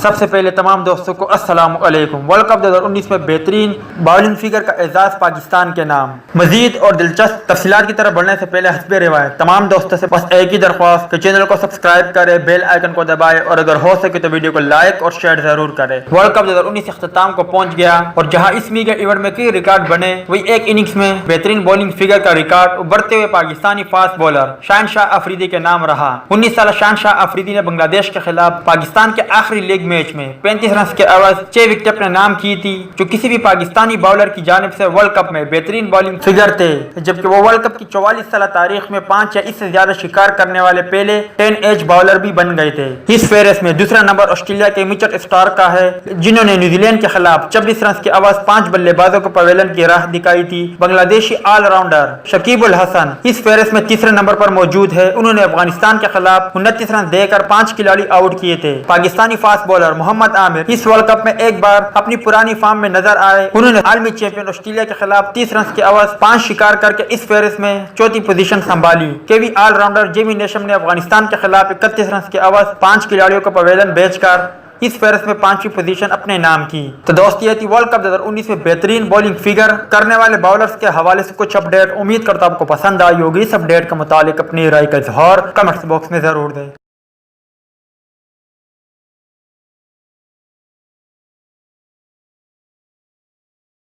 سب سے پہلے تمام دوستوں کو السلام علیکم۔ ورلڈ کپ 2019 میں بہترین باؤلنگ فگر کا اعزاز پاکستان کے نام۔ مزید اور دلچسپ تفصیلات کی طرف بڑھنے سے پہلے حسب روایت تمام دوستوں سے بس ایک ہی درخواست کہ چینل کو سبسکرائب کرے، بیل آئیکن کو دبائے اور اگر ہو سکے تو ویڈیو کو لائک اور شیئر ضرور کرے۔ ورلڈ کپ 2019 اختتام کو پہنچ گیا اور جہاں اس کے ایونٹ میں کئی ریکارڈ بنے، وہی ایک اننگز میں بہترین بولنگ فگر کا ریکارڈ ابھرتے ہوئے پاکستانی فاسٹ بولر شاہنشاہ افریدی کے نام رہا۔ 19 سالہ شاہنشاہ افریدی نے بنگلہ دیش کے خلاف پاکستان کے آخری لیگ میچ میں 35 رنز کے عوض 6 وکٹیں اپنے نام کی تھی، جو کسی بھی پاکستانی باؤلر کی جانب سے ورلڈ کپ میں بہترین بالنگ فگر تھے، جبکہ وہ ورلڈ کپ کی 44 سالہ تاریخ میں 5 یا اس سے زیادہ شکار کرنے والے پہلے 10 ایج باؤلر بھی بن گئے تھے۔ اس فہرست میں دوسرا نمبر آسٹریلیا کے مچل اسٹارک کا ہے، جنہوں نے نیوزی لینڈ کے خلاف 26 رنز کے عوض 5 بلے بازوں کو پویلین کی راہ دکھائی تھی۔ بنگلہ دیشی آل راؤنڈر شکیب الحسن اس فہرست میں تیسرے نمبر پر موجود ہے۔ انہوں نے افغانستان کے خلاف 29 رن دے کر 5 کھلاڑی آؤٹ کیے تھے۔ پاکستانی فاسٹ بالر محمد عامر اس ورلڈ کپ میں ایک بار اپنی پرانی فارم میں نظر آئے۔ انہوں نے عالمی چیمپئن آسٹریلیا کے خلاف 30 رنز کے عوض 5 شکار کر کے اس فہرست میں چوتھی پوزیشن سنبھالی۔ Kiwi all rounder Jimmy Neesham نے افغانستان کے خلاف 31 رنز کے عوض 5 کھلاڑیوں کو پویلین بھیج کر اس فہرست میں 5ویں پوزیشن اپنے نام کی۔ تو دوست یہ تھی ورلڈ کپ 2019 میں بہترین بالنگ فگر کرنے والے باؤلرز کے حوالے سے کچھ اپڈیٹ۔ امید کرتا ہوں آپ کو پسند آئی ہوگی۔ اس اپڈیٹ کے متعلق اپنی رائے کا اظہار کمنٹس باکس میں ضرور دیں۔